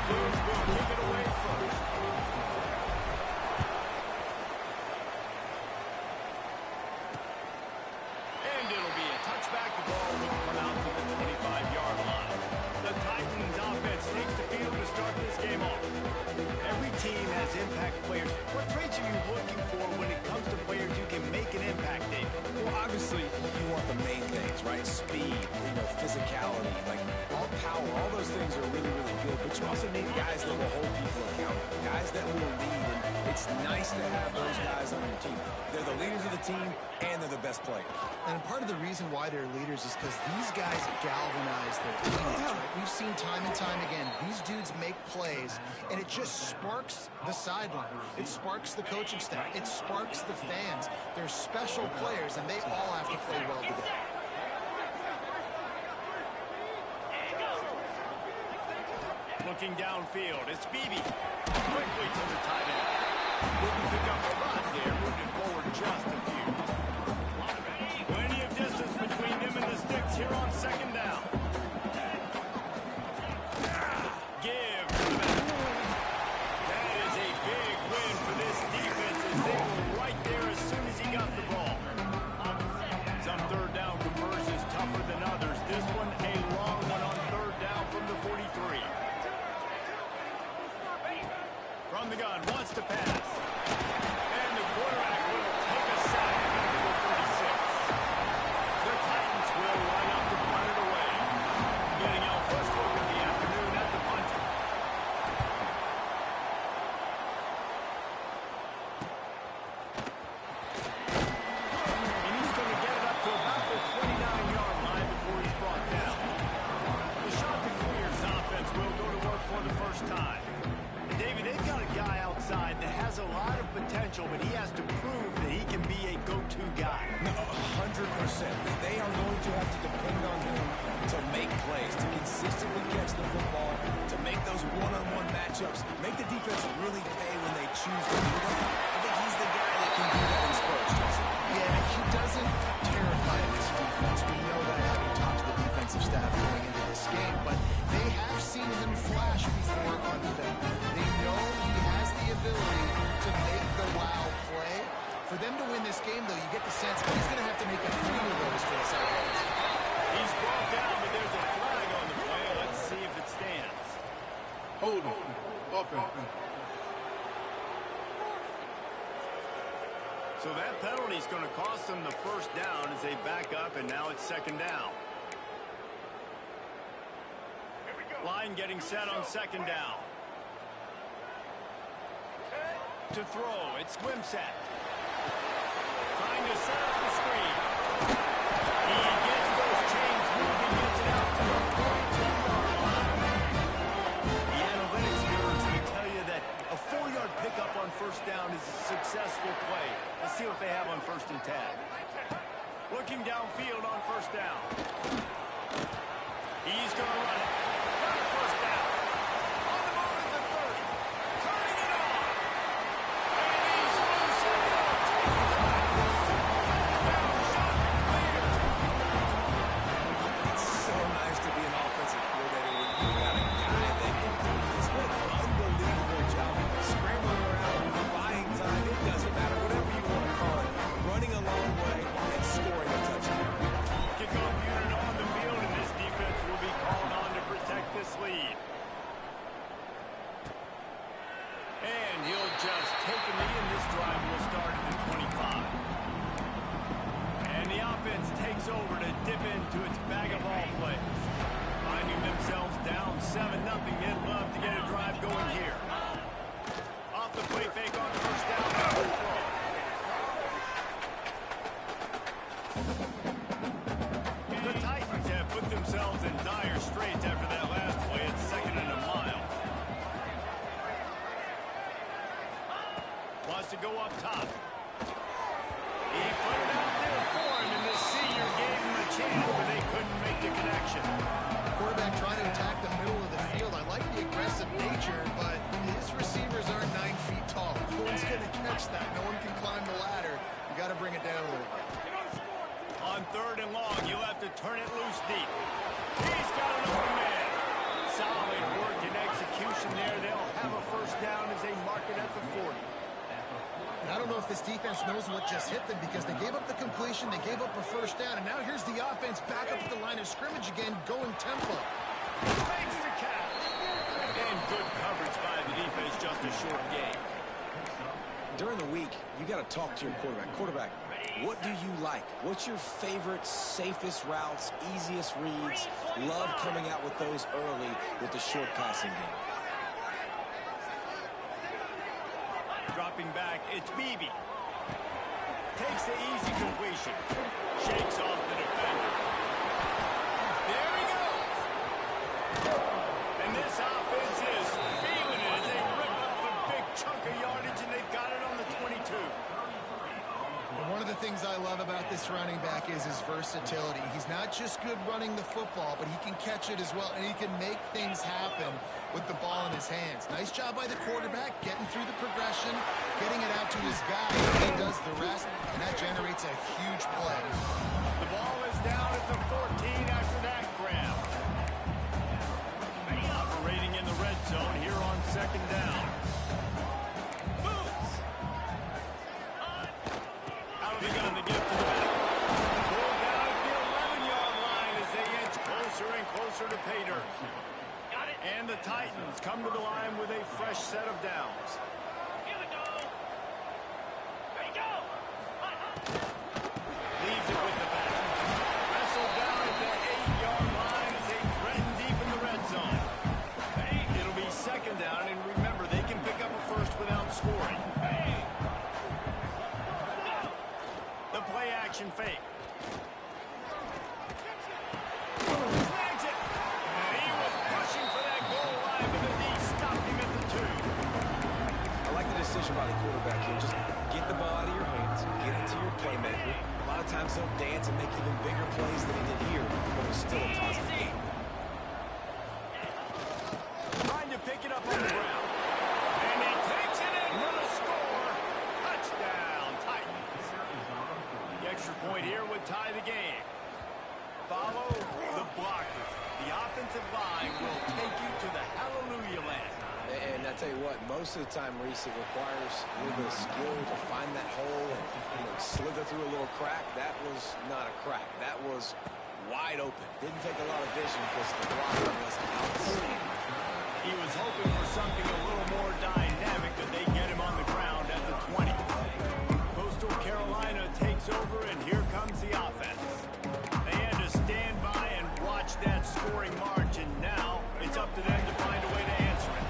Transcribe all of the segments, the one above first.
Blues will kick it away first. And it'll be a touchback. The ball will come out to the 25-yard line. The Titans offense takes the field to start this game off. Every team has impact players. What traits are you looking for when it comes to players who can make an impact, David? Well, obviously, you want the main things, right? Speed, physicality, like all power, all those things are really, really good. But you also need guys that will hold people accountable, guys that will lead. And it's nice to have those guys on your team. They're the leaders of the team, and they're the best players. And part of the reason why they're leaders is because these guys galvanize their teams, right? We've seen time and time again, these dudes make plays, and it just sparks the sideline. It sparks the coaching staff. It sparks the fans. They're special players, and they all have to play well together. Looking downfield, it's Beebe. Quickly to the tight end. Didn't pick up a lot there, moving forward just a few. Plenty of distance between him and the sticks here on second down. Give to the back. That is a big win for this defense as they were right there as soon as he got the ball. Some third down conversions tougher than others. This one a long one on third down from the 43. From the gun, wants to pass. And the quarterback will take a sack at the 46. The Titans will line up to punt it away. Getting out first look of the afternoon at the punter. And he's going to get it up to about the 29-yard line before he's brought down. The Chanticleer's offense will go to work for the first time. David, they've got a guy outside that has a lot of potential, but he has to prove that he can be a go-to guy. No, 100%. They are going to have to depend on him to make plays, to consistently catch the football, to make those one-on-one matchups, make the defense really pay when they choose to do that. I think he's the guy that can do that in sports, Jason. Yeah, he doesn't terrify this defense. We know that having talked to the defensive staff going into this game, but they have seen him flash before on film. They know he has the ability to make the wow play. For them to win this game, though, you get the sense he's going to have to make a few of those for this offense. He's brought down, but there's a flag on the play. Let's see if it stands. Hold on. Offense. So that penalty is going to cost them the first down as they back up, and now it's second down. Line getting set on second down. To throw, it's Wimsatt. Trying to set up the screen. He gets those chains moving, gets it out to the 42-yard line. The analytics nerds will tell you that a 4-yard pickup on first down is a successful play. Let's see what they have on 1st and 10. Looking downfield on first down. He's going to run it. First down. On the move at the 30. Turning it on. And he's loose in the It's so nice to be an offensive coordinator when you got a guy that can do this. What an unbelievable job. Scrambling around, buying time, it doesn't matter. Whatever you want to call it. Running a long way and scoring a touchdown. Kickoff unit on the field, and this defense will be called on to protect this lead. And he'll just take a knee, and this drive will start at the 25. And the offense takes over to dip into its bag of all plays. Finding themselves down 7-0, they'd love to get a drive going here. Off the play fake on first down, throw. The Titans have put themselves in dire straits after that last play. It's 2nd and a mile. Wants to go up top. He put it out there for him, and the senior gave him a chance, but they couldn't make the connection. Quarterback trying to attack the middle of the field. I like the aggressive nature, but his receivers aren't 9 feet tall. No one's going to catch that. No one can climb the ladder. You got to bring it down a little bit. On 3rd and long, you'll have to turn it loose deep. He's got an open man. Solid work and execution there down as they mark it at the 40. And I don't know if this defense knows what just hit them because they gave up the completion, they gave up a first down, and now here's the offense back up at the line of scrimmage again, going tempo. Makes the catch. And good coverage by the defense, just a short gain. During the week, you got to talk to your quarterback. Quarterback, what do you like? What's your favorite, safest routes, easiest reads? Love coming out with those early with the short passing game. Dropping back, it's Beebe. Takes the easy completion. Shakes off the defender. There he goes. And this offense is feeling it as they rip off a big chunk of yardage, and they've got it on the 22. One of the things I love about this running back is his versatility. He's not just good running the football, but he can catch it as well, and he can make things happen with the ball in his hands. Nice job by the quarterback, getting through the progression, getting it out to his guy. He does the rest, and that generates a huge play. The ball is down at the 14 after that grab. Operating in the red zone here on second down. Out of the gun to get to the back. Pulled down at the 11-yard line as they inch closer and closer to pay dirt. And the Titans come to the line with a fresh set of downs. Leaves it with the back. Wrestled down at the 8-yard line as they threaten deep in the red zone. It'll be second down, and remember, they can pick up a first without scoring. The play action fake. Snags it. And he was pushing for that goal line, but the D stopped him at the 2. I like the decision by the quarterback here. Just get the ball out of your hands, get it to your playmaker. A lot of times they'll dance and make even bigger plays than he did here, but it was still a positive game. Trying to pick it up on the ground. And he takes it in for the score. Touchdown, Titans. The extra point here would tie the game. Follow the blockers. The offensive line will take you to the hallelujah land. And I tell you what, most of the time, Reese, it requires a little bit of skill to find that hole and slither through a little crack. That was not a crack. That was wide open. Didn't take a lot of vision because the blocker was outstanding. He was hoping for something a little more dynamic, but they get him on the ground at the 20. Coastal Carolina takes over, and here comes the offense. They had to stand by and watch that scoring margin. Now it's up to them to find a way to answer it.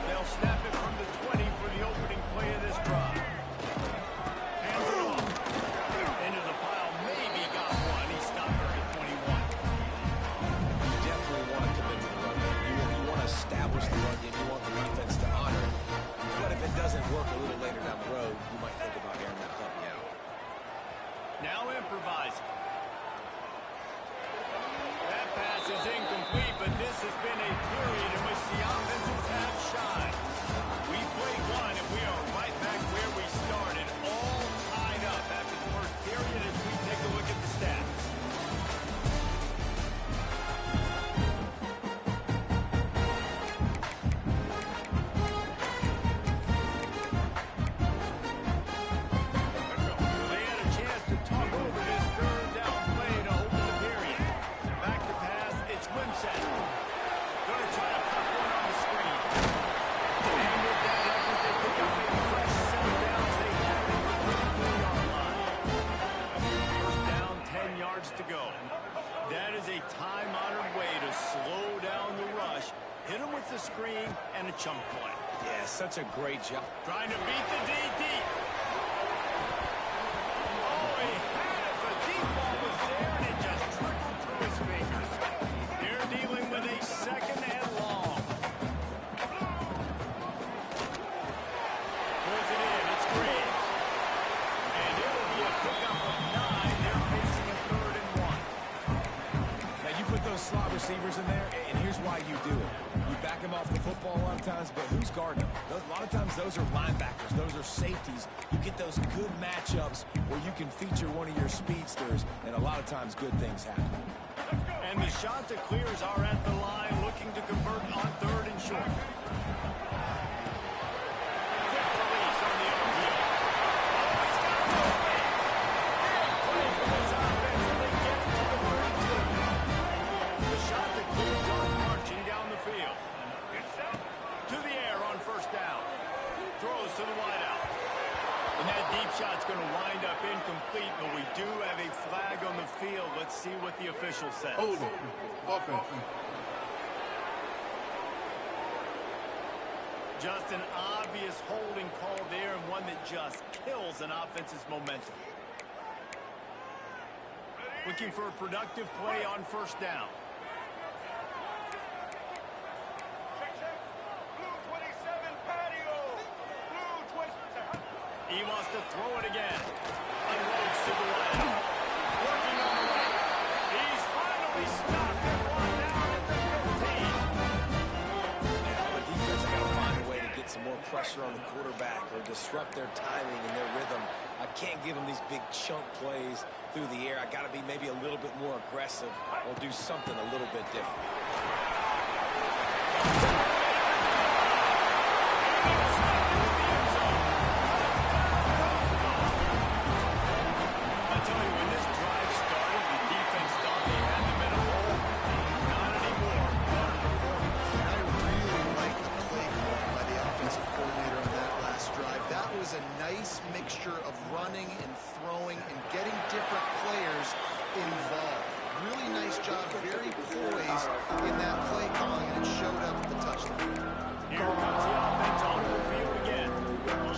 They'll snap it from the 20 for the opening play of this drive. Hands it off. Into the pile. Maybe got one. He stopped her at 21. You definitely want to commit to the run game. You want to establish the run game. You want the defense to honor it. But if it doesn't work a little later down the road, you might think about airing that puppy out. Now improvising. That pass is incomplete, but this has been a period in which the offenses have shined. We played one, and we are right back where we started, all tied up after the first period as we take a look at the stats. They had a chance to talk over this third down play to open the period. Back to pass, it's Wimsatt. Going to try to pop one on the screen. And with that effort, they pick up a fresh 7 downs. They have it at the 34-yard line. First down, 10 yards to go. That is a time-honored way to slow down the rush, hit him with the screen, and a chunk play. Yeah, such a great job. Trying to beat the D deep. Oh, he had it. The deep ball was there, and it just trickled through his fingers. They're dealing with a second and long. Pulls it in. It's Graves. And it will be a pickup of 9. They're facing a 3rd and 1. Now, you put those slot receivers in there, and here's why you do it. You back them off the football a lot of times, but who's guarding them? A lot of times, those are linebackers. Those are safeties. You get those good matchups where you can feature one of your speedsters, and a lot of times, good things happen. And the Chanticleers are at the line looking to convert on 3rd and short. Just an obvious holding call there, and one that just kills an offense's momentum. Looking for a productive play on first down. He wants to throw it again. Unloads to the left. Working on the right. He's finally stopped and brought down at the 15. Yeah, on defense, I got to find a way to get some more pressure on the quarterback or disrupt their timing and their rhythm. I can't give them these big chunk plays through the air. I got to be maybe a little bit more aggressive or do something a little bit different. I tell you, when this drive started, the defense thought they had them in a hole. Not anymore. Better performance. I really like the play calling by the offensive coordinator on that last drive. That was a nice mixture of running and throwing and getting different players involved. Really nice job, very poised in that play calling, and it showed up at the touchdown. Here comes the offense on the field again.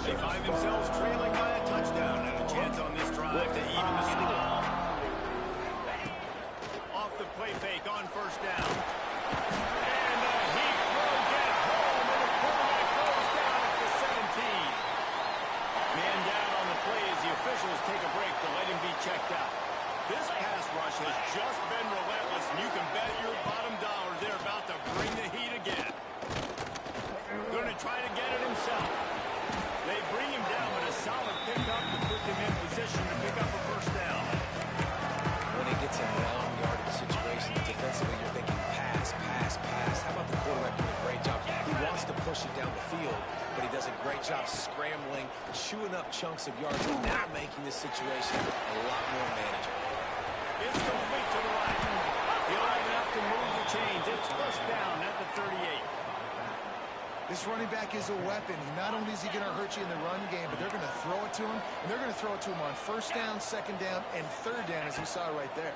They find themselves trailing by a touchdown and a chance on this drive to even the score. Off the play fake on first down. And the heat will get home, and the quarterback goes down at the 17. Man down on the play as the officials take a break to let him be checked out. This pass rush has just been relentless, and you can bet your bottom dollar they're about to bring the heat again. Going to try to get it himself. They bring him down, but a solid pickup to put them in position to pick up a first down. When he gets in long yardage situations, defensively you're thinking pass, pass, pass. How about the quarterback doing a great job? He wants to push it down the field, but he does a great job scrambling, chewing up chunks of yards, and now making this situation a lot more manageable. It's complete to the right. He'll have enough to move the chains. It's first down at the 38. This running back is a weapon. Not only is he going to hurt you in the run game, but they're going to throw it to him, and they're going to throw it to him on first down, second down, and third down, as you saw right there.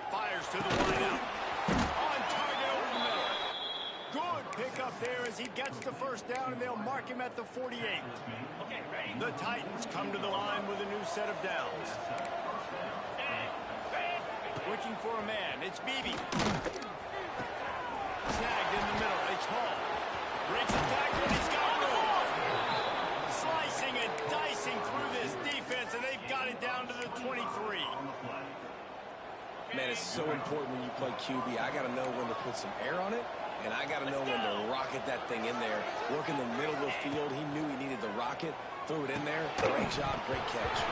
Fires to the wideout. On target over the middle. Good pickup there as he gets the first down, and they'll mark him at the 48. The Titans come to the line with a new set of downs. Looking for a man. It's Beebe. Snagged in the middle. It's Hall. Breaks a tackle, and he's got room. Slicing and dicing through this defense, and they've got it down to the 23. Man, it's so important when you play QB. I got to know when to put some air on it, and I got to know when to rocket that thing in there. Work in the middle of the field. He knew he needed the rocket. Threw it in there. Great job, great catch.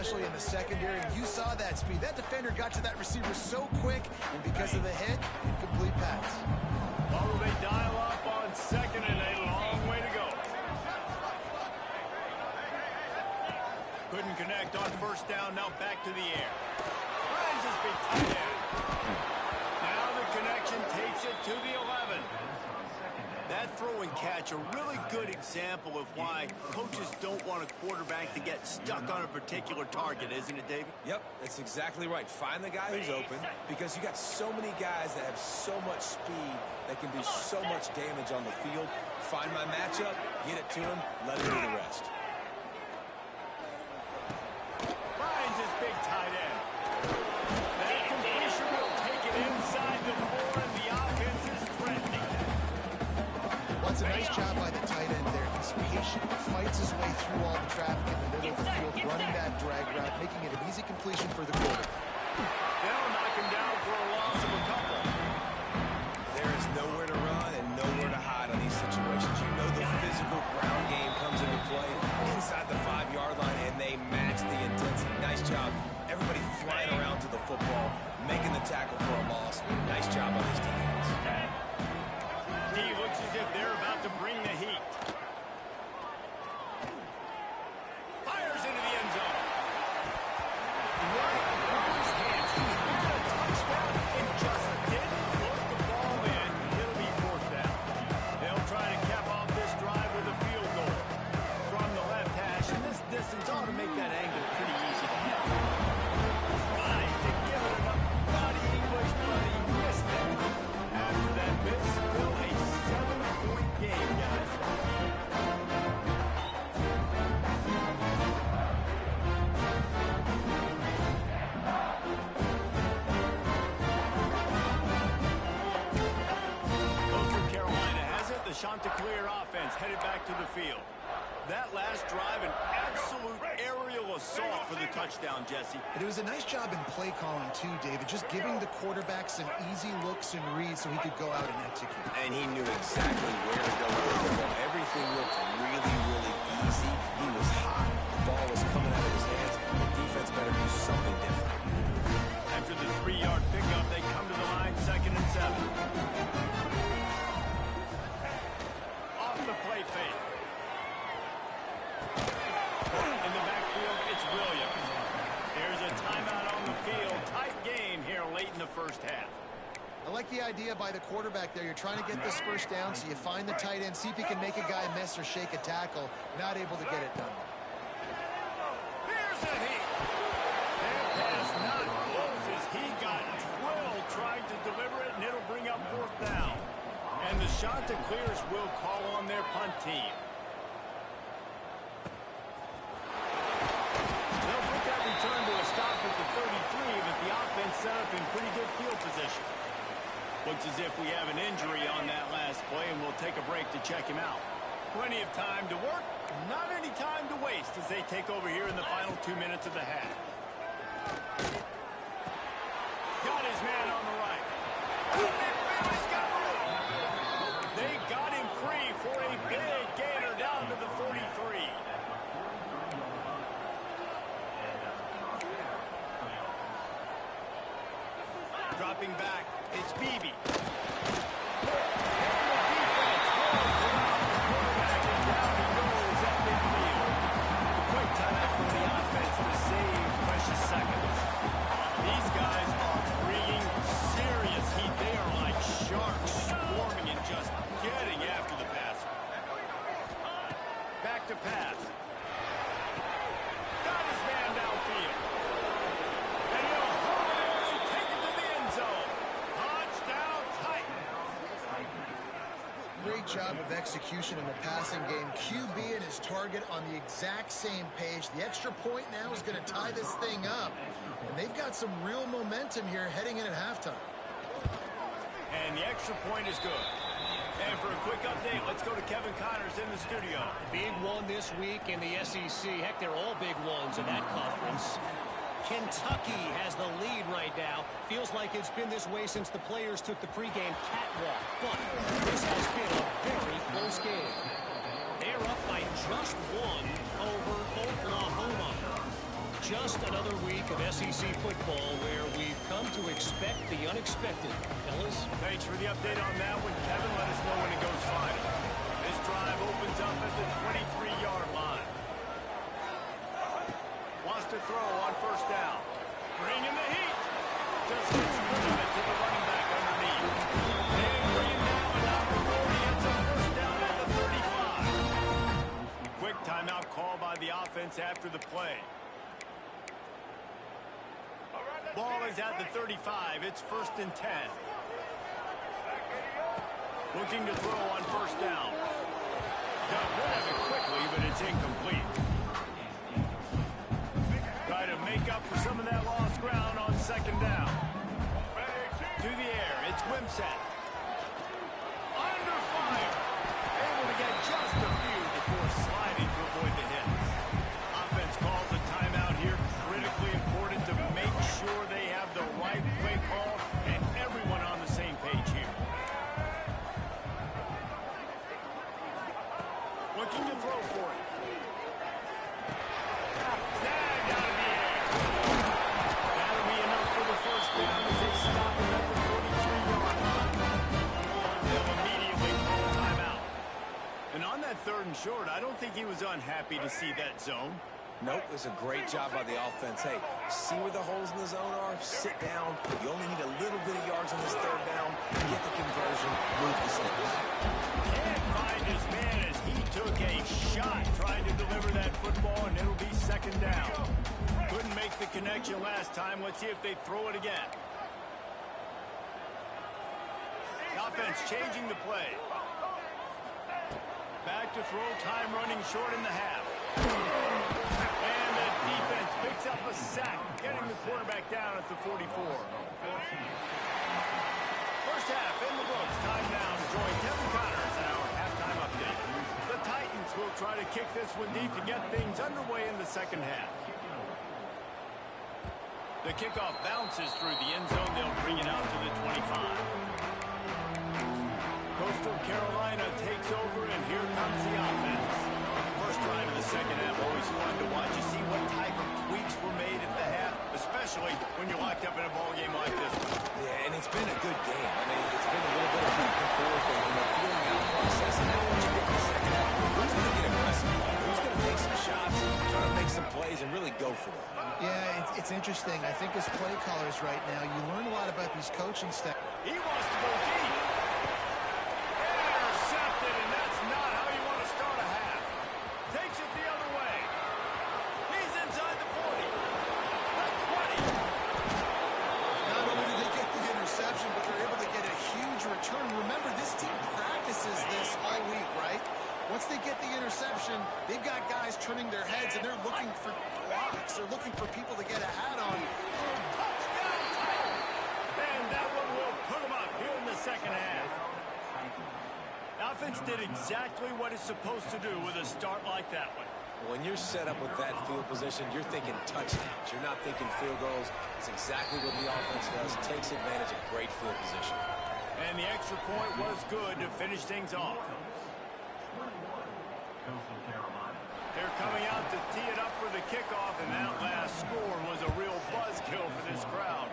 especially in the secondary, and you saw that speed. That defender got to that receiver so quick, and because of the hit, incomplete pass. Well, will they dial up on second and a long way to go? Couldn't connect on first down, now back to the air. Finds his big tight end. Now the connection takes it to the 11. That throw and catch, a really good example of why coaches don't want a quarterback to get stuck on a particular target, isn't it, David? Yep, that's exactly right. Find the guy who's open, because you got so many guys that have so much speed that can do so much damage on the field. Find my matchup, get it to him, let him do the rest. Finds his big tight end. That completion will take it inside the 4, and the offense is threatening. Well, it's a nice job by the tight end there. He's patient, fights his way through all the traffic in the middle of the field, running that drag route, making it an easy completion for the quarterback. They'll knock him down for a loss of a couple. There is nowhere to run and nowhere to hide on these situations. You know the physical ground game comes into play inside the 5-yard line, and they match the intensity. Nice job. Everybody flying around to the football, making the tackle for a loss. Nice job on this defense. D looks as if they're about to bring the heat. Fires into the end zone. Right through his hands. He had a touchdown and just didn't put the ball in. It'll be 4th down. They'll try to cap off this drive with a field goal from the left hash, and this distance ought to make that angle pretty easy to hit. Trying to give it enough body English, but he missed it. After that miss, still a 7-point game, guys. Coastal Carolina has it. The Chanticleer offense headed back to the field. That last drive, an absolute aerial assault for the touchdown, Jesse. But it was a nice job in play calling, too, David, just giving the quarterback some easy looks and reads so he could go out and execute. And he knew exactly where to go with the ball. Everything looked really, really easy. He was hot. The ball was coming out of his hands. The defense better do something different. After the 3-yard pickup, they come to the line, 2nd and 7. Off the play fake. In the backfield, it's Williams. There's a timeout on the field. Tight game here late in the first half. I like the idea by the quarterback there. You're trying to get this first down, so you find the tight end, see if you can make a guy miss or shake a tackle. Not able to get it done. Here's a heat. That pass not close as he got drilled trying to deliver it, and it'll bring up 4th down. And the Chanticleers will call on their punt team. They'll put that return to a stop at the 33, but the offense set up in pretty good field position. Looks as if we have an injury on that last play, and we'll take a break to check him out. Plenty of time to work, not any time to waste as they take over here in the final 2 minutes of the half. Got his man on the right. They got him free for a big gainer down to the 43. Dropping back, it's Beebe. Seconds. These guys are bringing serious heat. They are like sharks swarming and just getting after the passer. Back to pass. Got his man downfield. And he'll hold it as he take it to the end zone. Touchdown Titans. Great job of execution in the passing game. QB and his target on the exact same page. The extra point now is going to tie this thing up. And they've got some real momentum here heading in at halftime. And the extra point is good. And for a quick update, let's go to Kevin Connors in the studio. Big one this week in the SEC. Heck, they're all big ones in that conference. Kentucky has the lead right now. Feels like it's been this way since the players took the pregame catwalk. But this has been a very close game. They're up by just 1 over Oklahoma. Just another week of SEC football where we've come to expect the unexpected. Fellas? Thanks for the update on that one, Kevin. Let us know when it goes final. This drive opens up at the 23-yard line. Wants to throw on first down. Bringing the heat. Just gets rid of it to the running back underneath. And bringing down a number 40. It's a first down at the 35. Quick timeout call by the offense after the play. Ball is at the 35. It's 1st and 10. Looking to throw on first down. Got rid of it quickly, but it's incomplete. Try to make up for some of that lost ground on 2nd down. To the air, it's Wimsatt. Under fire. Able to get just a few before sliding to avoid the hit. Offense calls a timeout here. Critically important to make sure they have the right play call and everyone on the same page here. Looking to throw for it. Snagged out of the air. That'll be enough for the first down as they stop him at the 43-yard line. They'll immediately call a timeout. And on that 3rd and short, I don't think he was unhappy to see that zone. Nope, it was a great job by the offense. Hey, see where the holes in the zone are? Sit down. You only need a little bit of yards on this 3rd down. Get the conversion. Move the sticks. Can't find his man as he took a shot trying to deliver that football, and it'll be 2nd down. Couldn't make the connection last time. Let's see if they throw it again. The offense changing the play. Back to throw, time running short in the half. And the defense picks up a sack, getting the quarterback down at the 44. First half in the books. Time now to join Kevin Connors in our halftime update. The Titans will try to kick this one deep to get things underway in the 2nd half. The kickoff bounces through the end zone. They'll bring it out to the 25. Coastal Carolina takes over, and here comes the offense. First drive of the 2nd half, always fun to watch. You see what type of tweaks were made at the half, especially when you're locked up in a ball game like this one. Yeah, and it's been a good game. I mean, it's been a little bit of back and forth and feeling out process. And now once you get to the 2nd half, who's going to get aggressive? Who's going to take some shots, try to make some plays, and really go for it? Yeah, it's interesting. I think as play callers right now, you learn a lot about these coaching staff. He wants to go deep. Intercepted, and that's not how you want to start a half. Takes it the other way. He's inside the 40. The 20. Not only do they get the interception, but they're able to get a huge return. Remember, this team practices this all week, right? Once they get the interception, they've got guys turning their heads, and they're looking for blocks. They're looking for people to get a hat on. And that one will put them up here in the 2nd half. Offense did exactly what it's supposed to do with a start like that one. When you're set up with that field position, you're thinking touchdowns. You're not thinking field goals. It's exactly what the offense does. Takes advantage of great field position. And the extra point was good to finish things off. They're coming out to tee it up for the kickoff, and that last score was a real buzzkill for this crowd.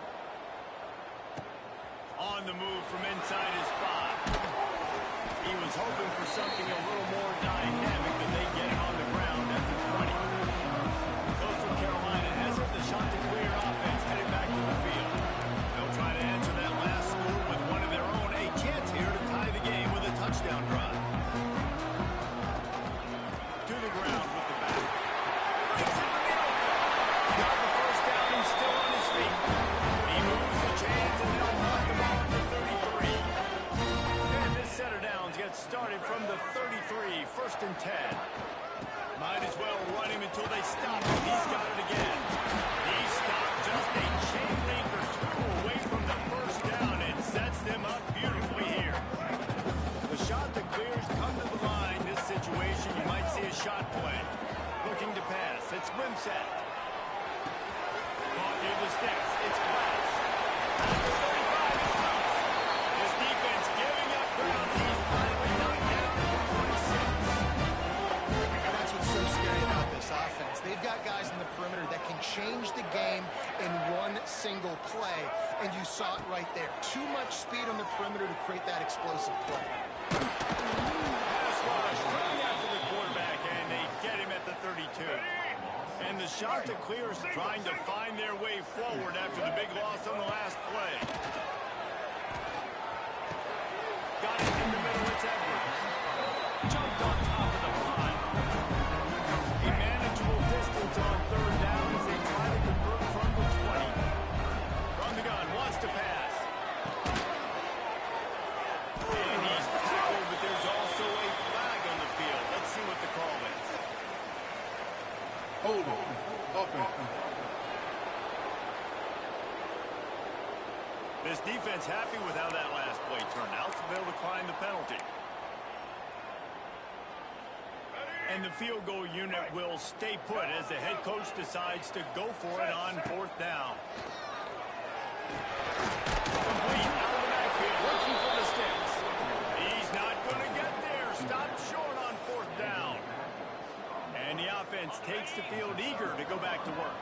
On the move from inside his spot. He was hoping for something a little more dynamic, but they get it on the ground at the 20. Coastal Carolina has it. The shot to clear offense headed back to the field. They'll try to answer that last score with one of their own. A chance here to tie the game with a touchdown drive. To the ground with the back. Breaks it for the open. Got the first down. He's still on his feet. He moves the chains, and they'll knock the ball to 33. And this set of downs gets started from the 33, 1st and 10. Might as well run him until they stop him. He's got it again. He stopped just a chain link or two away from the first down and sets them up beautifully here. The shot that clears come to the line. This situation, you might see a shot play. Looking to pass. It's Wimsatt. Caught near the sticks. It's Glass. At the 35 is loose. This defense giving up ground. He's finally knocked down at the 26. That's what's so scary about this offense. They've got guys in the perimeter that can change the game in one single play, and you saw it right there. Too much speed on the perimeter to create that explosive play. Pass rush right after the quarterback, and they get him at the 32. And the shot to clear is trying to find their way forward after the big loss on the last play. Got it in the middle, it's Edwards. Jumped on top of the pile. A manageable distance on third down as they try to convert from the 20. From the gun, wants to pass. And he's tackled, but there's also a flag on the field. Let's see what the call is. Hold on. Offense. This defense happy with how that last play turned out, so they'll decline the penalty. And the field goal unit will stay put as the head coach decides to go for it on fourth down. Complete out of the backfield, looking for the sticks. He's not going to get there. Stopped short on fourth down. And the offense takes the field eager to go back to work.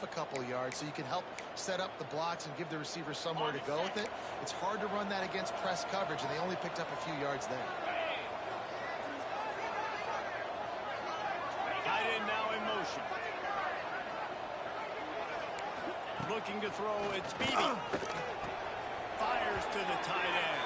A couple of yards so you can help set up the blocks and give the receiver somewhere to go with it. It's hard to run that against press coverage, and they only picked up a few yards there. Tight end now in motion. Looking to throw, it's Beebe. Fires to the tight end.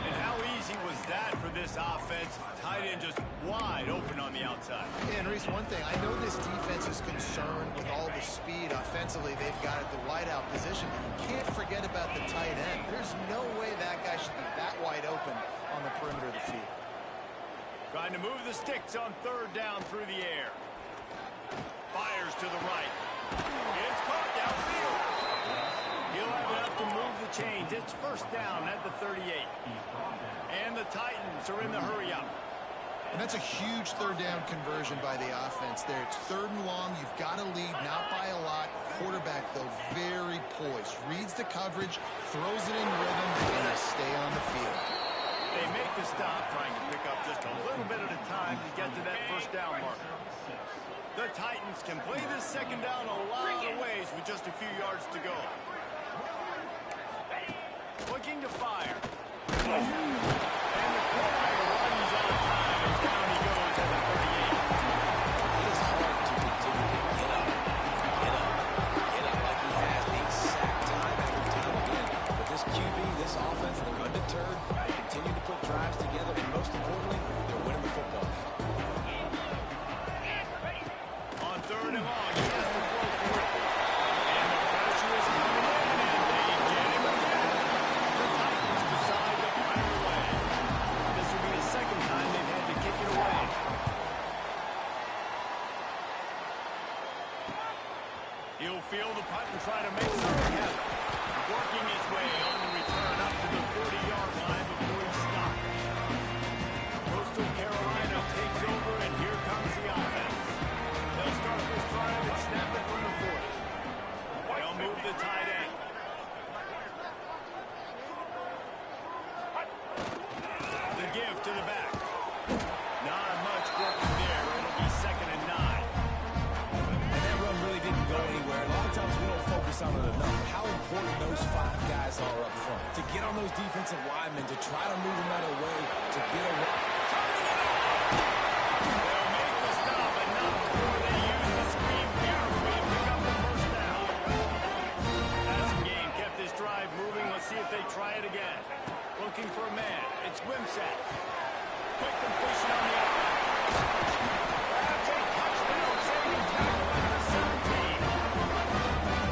And how easy was that for this offense? Tight end just wide open on the outside. Yeah, and Reese, one thing, I know this defense is concerned with all the speed offensively they've got at the wideout position. You can't forget about the tight end. There's no way that guy should be that wide open on the perimeter of the field. Trying to move the sticks on third down through the air. Fires to the right. It's caught downfield. He'll have enough to move the chains. It's first down at the 38. And the Titans are in the hurry-up. And that's a huge third down conversion by the offense there. It's third and long. You've got to lead, not by a lot. Quarterback, though, very poised. Reads the coverage, throws it in rhythm, and they stay on the field. They make the stop, trying to pick up just a little bit at a time to get to that first down marker. The Titans can play this second down a lot of ways with just a few yards to go. Looking to fire. And the quarterback runs out of time, and down he goes at the 38. It is hard to continue to get up like he has the exact time after time again. But this QB, this offense, they're undeterred. They continue to put drives together, and most importantly, they're winning the football game. On third and long, he has to throw for it. And the pressure is coming in, and they get him again. The Titans decide to fire away. This will be the second time they've had to kick it away. He'll field the punt and try to make something happen. Working his way on the return up to the 40-yard line before he stopped. Coastal Carolina takes over, and here comes the offense. They'll start this drive and snap it from the 40. They'll move the tight end. The give to the back. Not much working there. It'll be 2nd and 9. And that run really didn't go anywhere. A lot of times we don't focus on it enough. How important those 5 guys are up front. To get on those defensive linemen, to try to move them out of the way, to get away. They'll make the stop, and not before they use the screen beautifully to pick up the first down. Passing game kept this drive moving. Let's see if they try it again. Looking for a man. It's Wimsatt. Quick completion on the outside. That's a touchdown, saving tackle at the 17.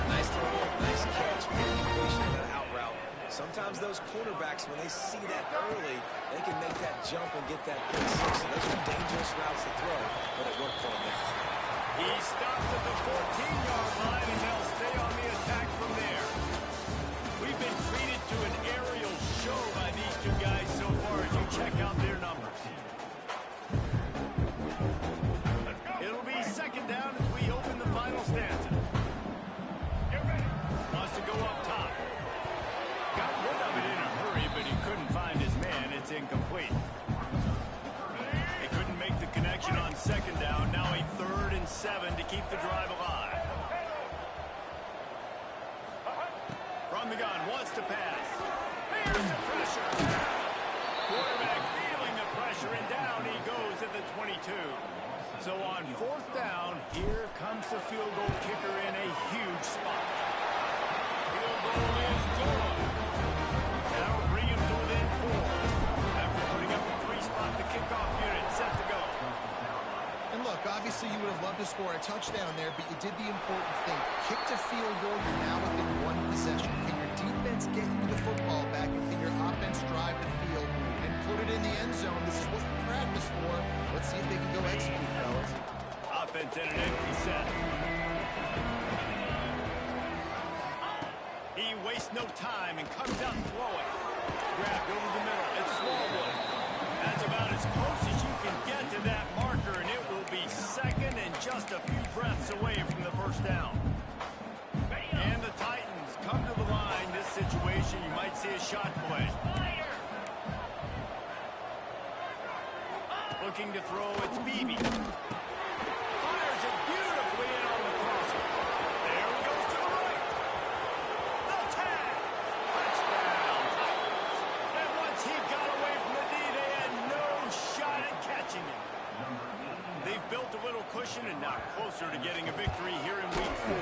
Nice throw, nice catch, good completion of that out route. Sometimes those quarterbacks, when they see that early, they can make that jump and get that pick six. So those are dangerous routes to throw, but it worked for them now. He stopped at the 14-yard line, and they'll stay on the attack from there. We've been treated to an aerial show by these two guys so far, as you check out their numbers. It'll be second down as we open the final stanza. Wants to go up top. Got rid of it in a hurry, but he couldn't find his man. It's incomplete. He couldn't make the connection on second down. Now a 3rd and 7 to keep the drive alive. From the gun, wants to pass. Here's the pressure. Quarterback feeling the pressure, and down he goes at the 22. So on 4th down, here comes the field goal kicker in a huge spot. Field goal is good. That'll bring him to within 4. After putting up a 3-spot, the kickoff unit set to go. And look, obviously you would have loved to score a touchdown there, but you did the important thing. Kicked a field goal, you're now within 1 possession. Can your defense get you the football back, and can your offense drive the field and put it in the end zone? This is what we practice for. Let's see if they can go execute, fellas. Offense in an empty set. He wastes no time and comes out and throw it. Grabbed over the middle. It's Smallwood. That's about as close as you can get to that marker, and it will be second and just a few breaths away from the first down. And the Titans come to the line. This situation, you might see a shot play. Looking to throw, it's Beebe. Fires it beautifully in on the crosser. There he goes to the right. The tag. Touchdown, Titans. And once he got away from the D, they had no shot at catching him. They've built a little cushion and now closer to getting a victory here in week 4.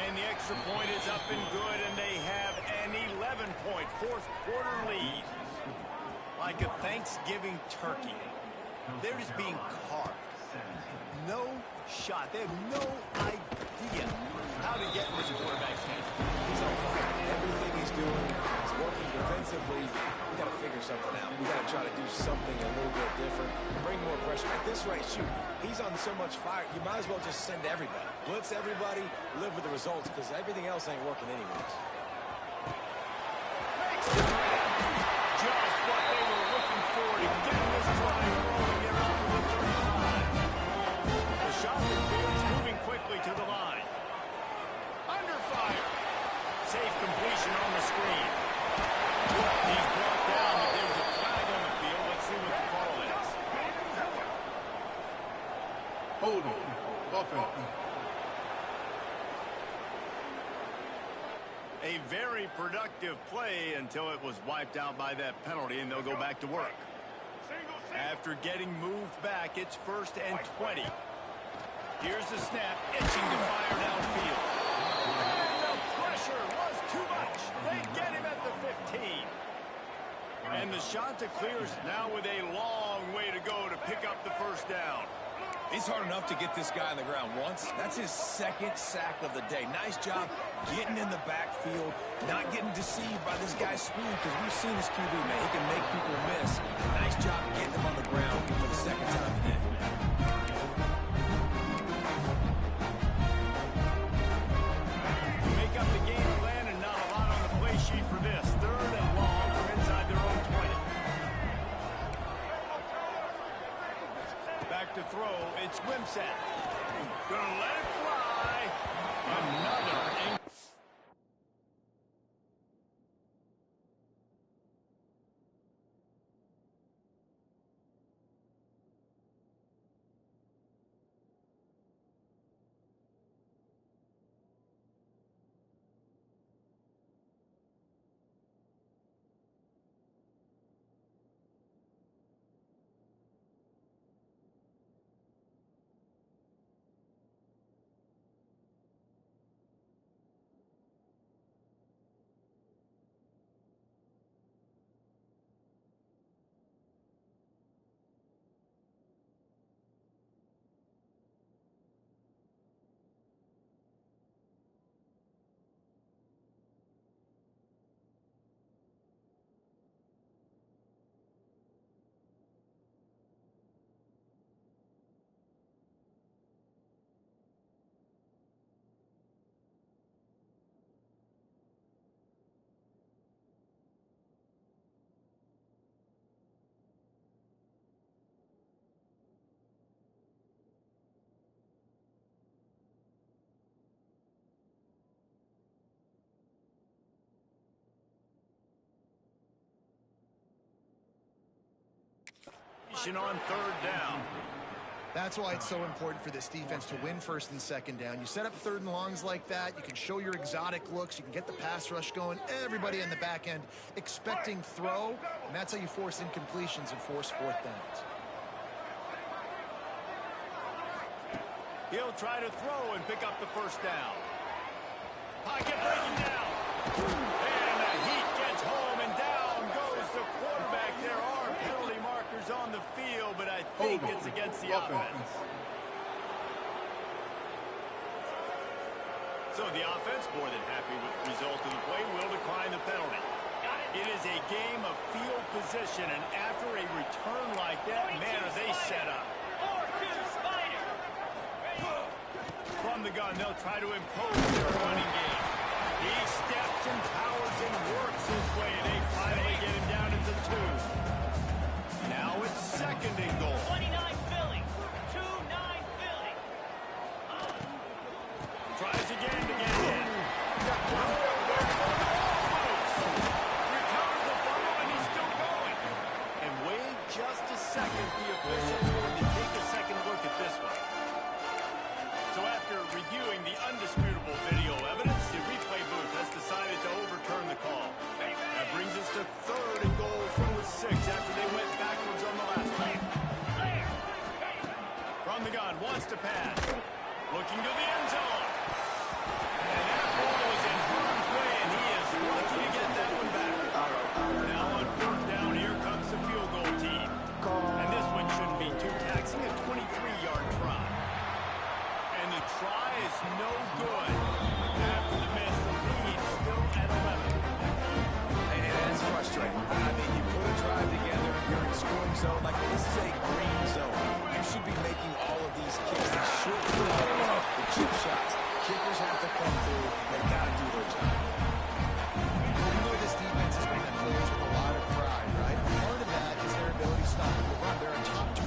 And the extra point is up and good, and they have an 11-point fourth-quarter lead. Like a Thanksgiving turkey. They're just being carved. No shot. They have no idea how to get in this quarterback's hands. He's on fire. Everything he's doing is working defensively. We got to figure something out. We got to try to do something a little bit different. Bring more pressure. At this rate, shoot, he's on so much fire, you might as well just send everybody. Blitz everybody, live with the results, because everything else ain't working anyways. Just what they were looking for to get this drive rolling here up to the 35. The shot is moving quickly to the line. Under fire. Safe completion on the screen. He's brought down, but there's a flag on the field. Let's see what the call is. Hold on. Offense. A very productive play until it was wiped out by that penalty, and they'll go back to work. After getting moved back, it's 1st and 20. Here's the snap, itching to fire downfield. And the pressure was too much. They get him at the 15. And the shot to clear is now with a long way to go to pick up the first down. It's hard enough to get this guy on the ground once. That's his 2nd sack of the day. Nice job getting in the backfield, not getting deceived by this guy's speed, because we've seen his QB, man. He can make people miss. Nice job getting him on the ground for the 2nd time today. Make up the game plan, and not a lot on the play sheet for this. 3rd and long from inside their own 20. Back to throw, it's Wimsatt. Gonna let it fly. Another situation on third down. That's why it's so important for this defense to win first and second down. You set up third and longs like that, you can show your exotic looks, you can get the pass rush going, everybody in the back end expecting throw, and that's how you force incompletions and force fourth downs. He'll try to throw and pick up the first down. Pocket breaking down. And the heat gets home, and down goes the quarterback. There are penalty markers on the field, but I think it's against the offense. So the offense, more than happy with the result of the play, will decline the penalty. It is a game of field position, and after a return like that, man, are they set up. From the gun, they'll try to impose their running game. He steps and powers and works his way, and they finally get him down into 2. Now it's second and goal. 29 Philly. 2-9 Philly. Tries again to get it in. Recovers the fumble, and he's still going. And wait just a second. The official's going to take a second look at this one. So after reviewing the undisputable video evidence, the replay booth has decided to overturn the call. That brings us to third and goal from the 6 after they went backwards on the last play. From the gun, wants to pass. Looking to the end zone. And that ball was in harm's way, and he is lucky to get that one back. Now on fourth down, here comes the field goal team. And this one shouldn't be too taxing, a 23-yard try. And the try is no good. After the miss, the lead still at 11. And that's frustrating. I mean, you put a drive together, you're in scoring zone. Like, this is a green zone. You should be making all of these kicks. These short field, the chip shots. Kickers have to come through. They got to do their job. You know this defense is one that plays with a lot of pride, right? Part of that is their ability to stop the run. They're a top 25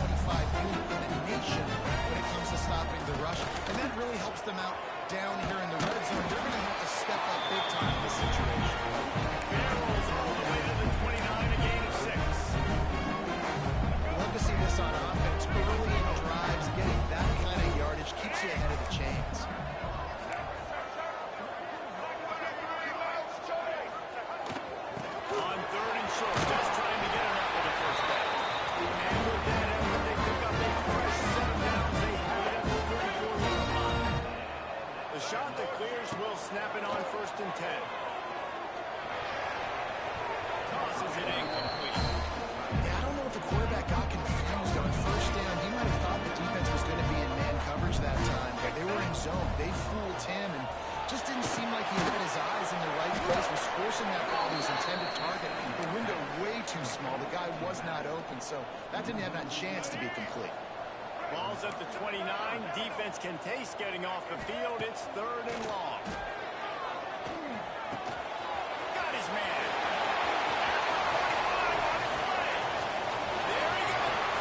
unit in the nation when it comes to stopping the rush. And that really helps them out down here in the red zone. They're going to have to step up big time in this situation. Barrels all the way to the 29, a gain of 6. You love to see this on offense. Early in drives, getting that kind of yardage keeps you ahead of the chains. On third and short, just trying to get enough for the first down. And with that effort, they pick up a fresh 7 downs. They have it at the 34-yard line. The shot that clears will snap it on first and 10. Tosses it incomplete. Yeah, I don't know if the quarterback got confused on first down. He might have thought the defense was going to be in man coverage that time, but they were in zone. They fooled him and just didn't seem like he had his eyes in the right place, was forcing that ball to his intended target. The window way too small. The guy was not open, so that didn't have that chance to be complete. Ball's at the 29. Defense can taste getting off the field. It's third and long. Got his man. There he goes.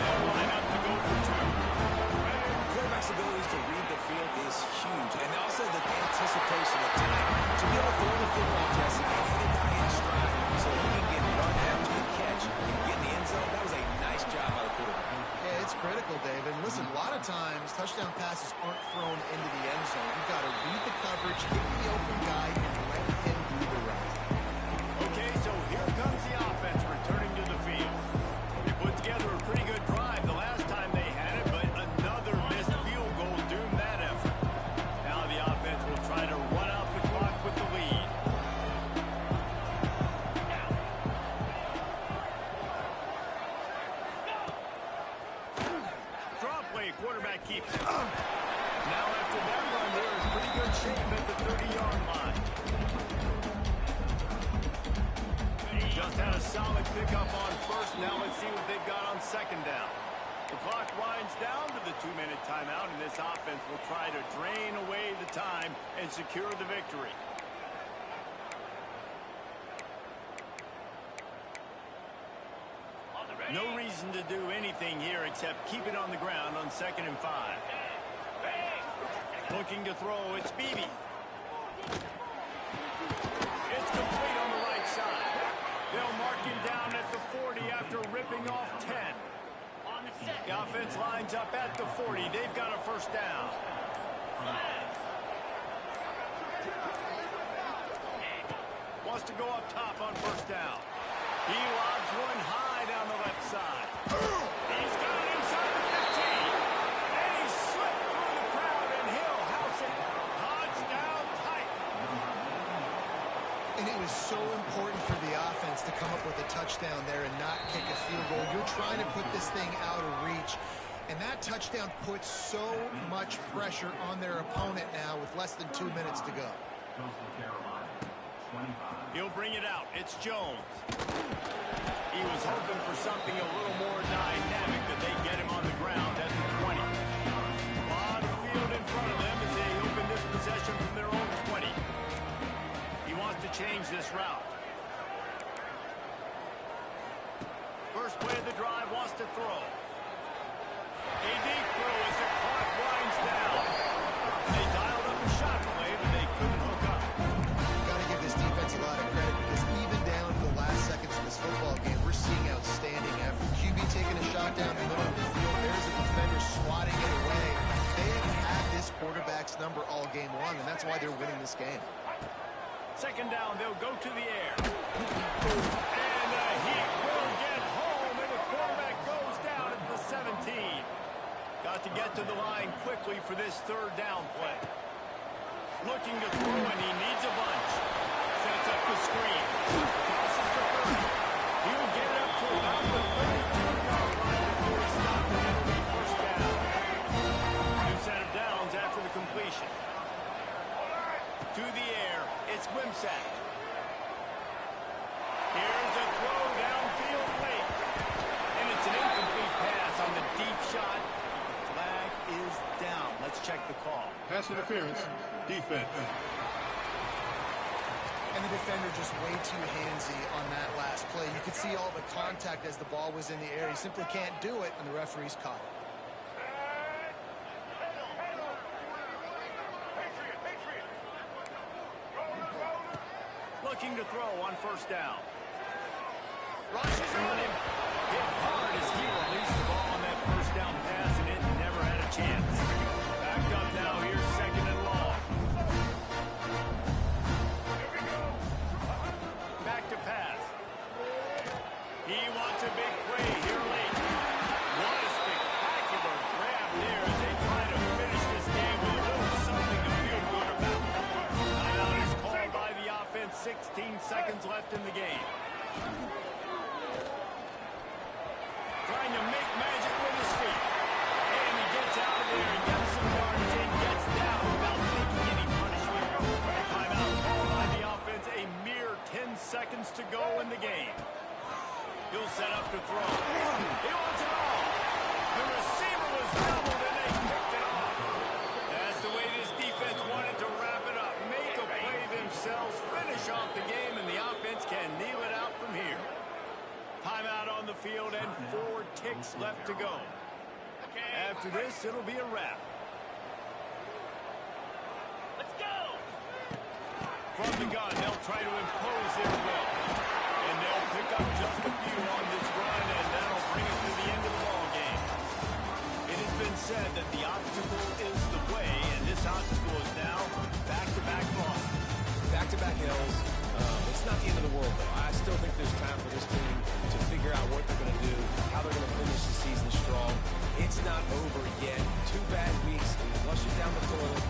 They'll line up to go for 2. Quarterback's ability to read the field is huge. And also the anticipation of time. To be able to throw the football, Jesse, and hit a guy in stride so he can get run after the catch and get in the end zone. That was a nice job by the quarterback. Yeah, it's critical, David. Listen, a lot of times, touchdown passes aren't thrown into the end zone. You've got to read the coverage, hit the open guy, and let him do the rest. Okay, so here comes the offense returning to the field. They put together a pretty good drive the last time they had it, but another missed field goal doomed that effort. Now the offense will try to run out the clock with the lead. Draw play, quarterback keeps it. Now after that run, they're in pretty good shape at the 30-yard line. Just had a solid pickup on first. Now let's see what they've got on second down. The clock winds down to the 2-minute timeout, and this offense will try to drain away the time and secure the victory. No reason to do anything here except keep it on the ground on 2nd and 5. Looking to throw, it's Beebe. It's complete on the right side. They'll mark him down at the 40 after ripping off 10. On the set. The offense lines up at the 40. They've got a first down. Wants to go up top on first down. He lobs one high down the left side. He's got it inside the 15. And he slipped through the crowd, and he'll house it. Touchdown Titans. And it was so important for the offense to come up with a touchdown there and not kick a field goal. You're trying to put this thing out of reach. And that touchdown puts so much pressure on their opponent now with less than 2 minutes to go. He'll bring it out. It's Jones. He was hoping for something a little more dynamic, but they get him on the ground at the 20. On the field in front of them as they open this possession from their own 20. He wants to change this route. First play of the drive, wants to throw. A deep throw as the clock winds down. They dialed up a shot play, but they couldn't hook up. Got to give this defense a lot of credit because even down to the last seconds of this football game, we're seeing outstanding effort. QB taking a shot down the middle of the field. There's a defender swatting it away. They have had this quarterback's number all game long, and that's why they're winning this game. Second down, they'll go to the air. And the Heat will get home, and the quarterback goes down at the 17. Got to get to the line quickly for this third down play. Looking to throw, and he needs a bunch. Sets up the screen. Crosses the 30. He'll get it up to about the 32-yard line before he stops, and it'll be first down. New set of downs after the completion. To the air, it's Wimsatt. Here's a throw downfield late. And it's an incomplete pass on the deep shot. Flag is down. Let's check the call. Pass interference. Defense. And the defender just way too handsy on that last play. You could see all the contact as the ball was in the air. He simply can't do it, and the referee's caught it. Looking to throw on first down. Rushes on him. Hit hard as he released the ball on that first down pass, and it never had a chance. Backed up now. Here's second and long. Back to pass. He wants a big play here late. What a spectacular grab there as they try to finish this game with a little something to feel good about. Timeout is called by the offense. 16 seconds left in the game. Trying to make magic with his feet. And he gets out of there and gets some yardage and gets down without taking any punishment. Timeout called by the offense. A mere 10 seconds to go in the game. He'll set up to throw. He wants it all. The receiver was doubled and they picked it off. That's the way this defense wanted to wrap it up. Make a play themselves, finish off the game, and the offense can kneel it out from here. Timeout on the field and 4 ticks left to go. After this, it'll be a wrap. Let's go. From the gun, they'll try to impose their will. And they'll pick up just a few on this run, and that'll bring it to the end of the ball game. It has been said that the obstacle is the way, and this obstacle is now back-to-back losses. Back-to-back L's. It's not the end of the world, though. I still think there's time for this team to figure out what they're going to do, how they're going to finish the season strong. It's not over yet. 2 bad weeks, flush it down the toilet.